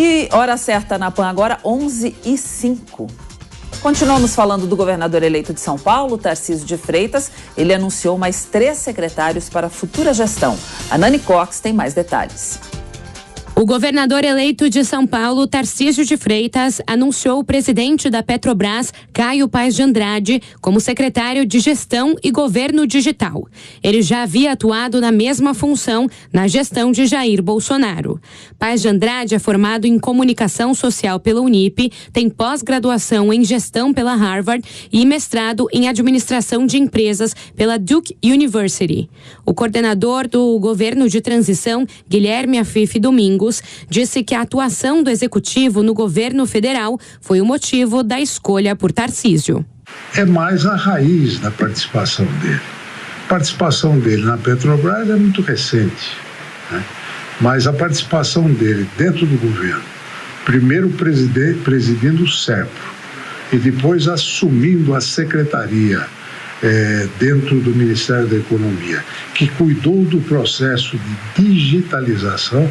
E hora certa na PAN agora, 11h05. Continuamos falando do governador eleito de São Paulo, Tarcísio de Freitas. Ele anunciou mais 3 secretários para a futura gestão. A Nani Cox tem mais detalhes. O governador eleito de São Paulo, Tarcísio de Freitas, anunciou o presidente da Petrobras, Caio Paes de Andrade, como secretário de Gestão e Governo Digital. Ele já havia atuado na mesma função na gestão de Jair Bolsonaro. Paes de Andrade é formado em Comunicação Social pela Unip, tem pós-graduação em Gestão pela Harvard e mestrado em Administração de Empresas pela Duke University. O coordenador do Governo de Transição, Guilherme Afife Domingos, disse que a atuação do executivo no governo federal foi o motivo da escolha por Tarcísio. É mais a raiz da participação dele. A participação dele na Petrobras é muito recente, né? Mas a participação dele dentro do governo, primeiro presidindo o SERPRO e depois assumindo a secretaria dentro do Ministério da Economia, que cuidou do processo de digitalização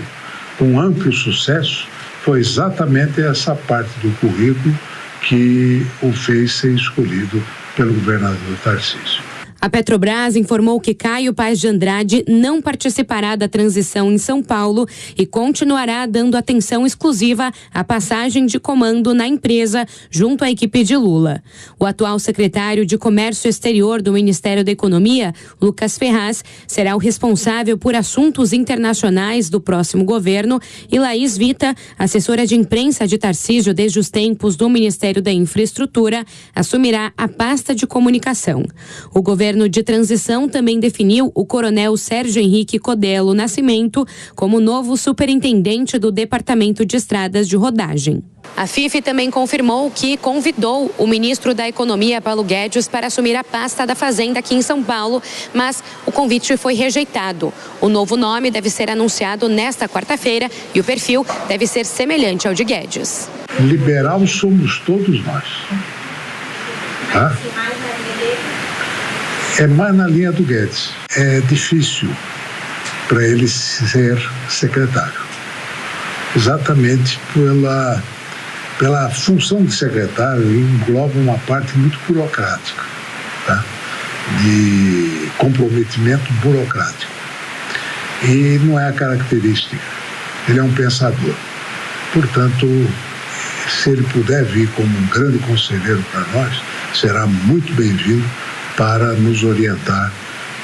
com amplo sucesso, foi exatamente essa parte do currículo que o fez ser escolhido pelo governador Tarcísio. A Petrobras informou que Caio Paes de Andrade não participará da transição em São Paulo e continuará dando atenção exclusiva à passagem de comando na empresa junto à equipe de Lula. O atual secretário de Comércio Exterior do Ministério da Economia, Lucas Ferraz, será o responsável por assuntos internacionais do próximo governo e Laís Vita, assessora de imprensa de Tarcísio desde os tempos do Ministério da Infraestrutura, assumirá a pasta de comunicação. O governo de transição também definiu o coronel Sérgio Henrique Codelo Nascimento como novo superintendente do Departamento de Estradas de Rodagem. A FIF também confirmou que convidou o ministro da Economia, Paulo Guedes, para assumir a pasta da Fazenda aqui em São Paulo, mas o convite foi rejeitado. O novo nome deve ser anunciado nesta quarta-feira e o perfil deve ser semelhante ao de Guedes. Liberal somos todos nós. Tá? É mais na linha do Guedes. É difícil para ele ser secretário. Exatamente pela função de secretário, engloba uma parte muito burocrática, tá? De comprometimento burocrático. E não é a característica. Ele é um pensador. Portanto, se ele puder vir como um grande conselheiro para nós, será muito bem-vindo para nos orientar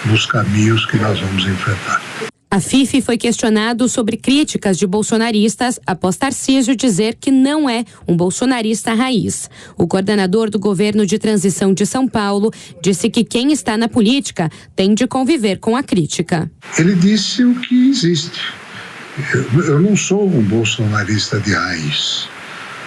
nos caminhos que nós vamos enfrentar. A FIF foi questionado sobre críticas de bolsonaristas após Tarcísio dizer que não é um bolsonarista raiz. O coordenador do governo de transição de São Paulo disse que quem está na política tem de conviver com a crítica. Ele disse o que existe. Eu não sou um bolsonarista de raiz.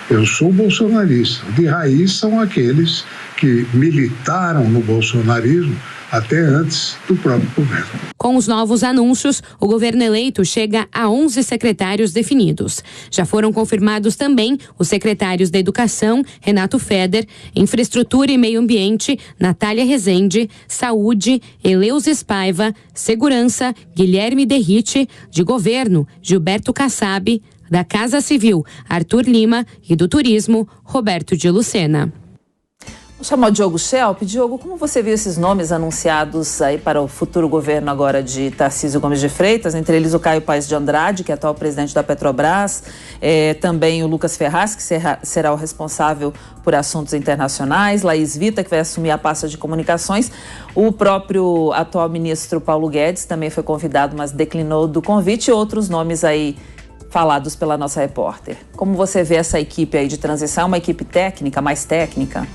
Eu sou bolsonarista. De raiz são aqueles que militaram no bolsonarismo até antes do próprio governo. Com os novos anúncios, o governo eleito chega a 11 secretários definidos. Já foram confirmados também os secretários da Educação, Renato Feder, Infraestrutura e Meio Ambiente, Natália Rezende, Saúde, Eleusis Paiva, Segurança, Guilherme Derrite, de Governo, Gilberto Kassab, da Casa Civil, Arthur Lima e do Turismo, Roberto de Lucena. Vou chamar o Diogo Schelp. Diogo, como você viu esses nomes anunciados aí para o futuro governo agora de Tarcísio Gomes de Freitas, entre eles o Caio Paes de Andrade, que é atual presidente da Petrobras, também o Lucas Ferraz, que será o responsável por assuntos internacionais, Laís Vita, que vai assumir a pasta de comunicações, o próprio atual ministro Paulo Guedes também foi convidado, mas declinou do convite, e outros nomes aí falados pela nossa repórter. Como você vê essa equipe aí de transição, uma equipe técnica, mais técnica?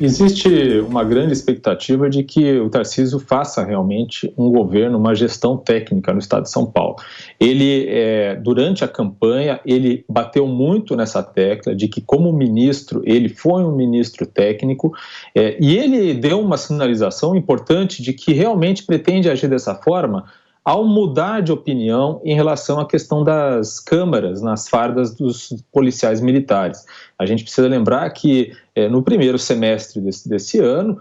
Existe uma grande expectativa de que o Tarcísio faça realmente um governo, uma gestão técnica no estado de São Paulo. Ele, durante a campanha, ele bateu muito nessa tecla de que, como ministro, ele foi um ministro técnico, e ele deu uma sinalização importante de que realmente pretende agir dessa forma ao mudar de opinião em relação à questão das câmaras nas fardas dos policiais militares. A gente precisa lembrar que no primeiro semestre desse ano,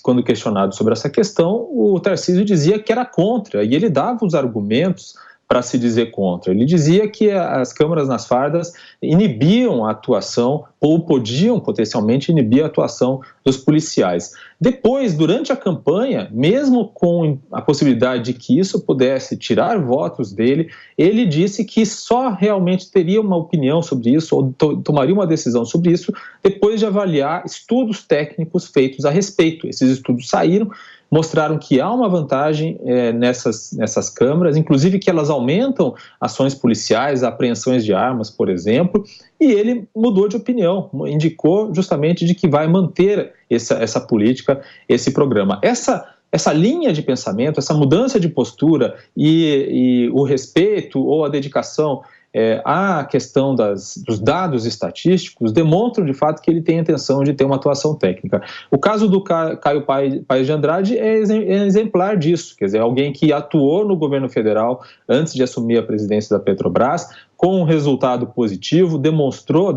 quando questionado sobre essa questão, o Tarcísio dizia que era contra, e ele dava os argumentos para se dizer contra. Ele dizia que as câmaras nas fardas inibiam a atuação ou podiam potencialmente inibir a atuação dos policiais. Depois, durante a campanha, mesmo com a possibilidade de que isso pudesse tirar votos dele, ele disse que só realmente teria uma opinião sobre isso ou tomaria uma decisão sobre isso depois de avaliar estudos técnicos feitos a respeito. Esses estudos saíram, mostraram que há uma vantagem nessas câmaras, inclusive que elas aumentam ações policiais, apreensões de armas, por exemplo, e ele mudou de opinião, indicou justamente de que vai manter essa política, esse programa. Essa linha de pensamento, essa mudança de postura e o respeito ou a dedicação à questão dos dados estatísticos demonstram de fato que ele tem a intenção de ter uma atuação técnica. O caso do Caio Paes de Andrade é exemplar disso, quer dizer, alguém que atuou no governo federal antes de assumir a presidência da Petrobras, com um resultado positivo,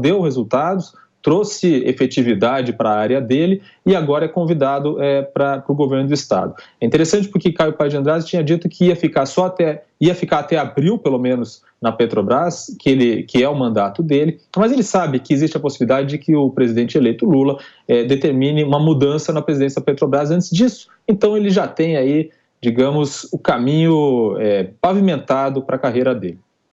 deu resultados, trouxe efetividade para a área dele e agora é convidado para o governo do estado. É interessante porque Caio Paes de Andrade tinha dito que ia ficar até abril, pelo menos, na Petrobras, que é o mandato dele, mas ele sabe que existe a possibilidade de que o presidente eleito Lula determine uma mudança na presidência da Petrobras antes disso. Então ele já tem aí, digamos, o caminho pavimentado para a carreira dele.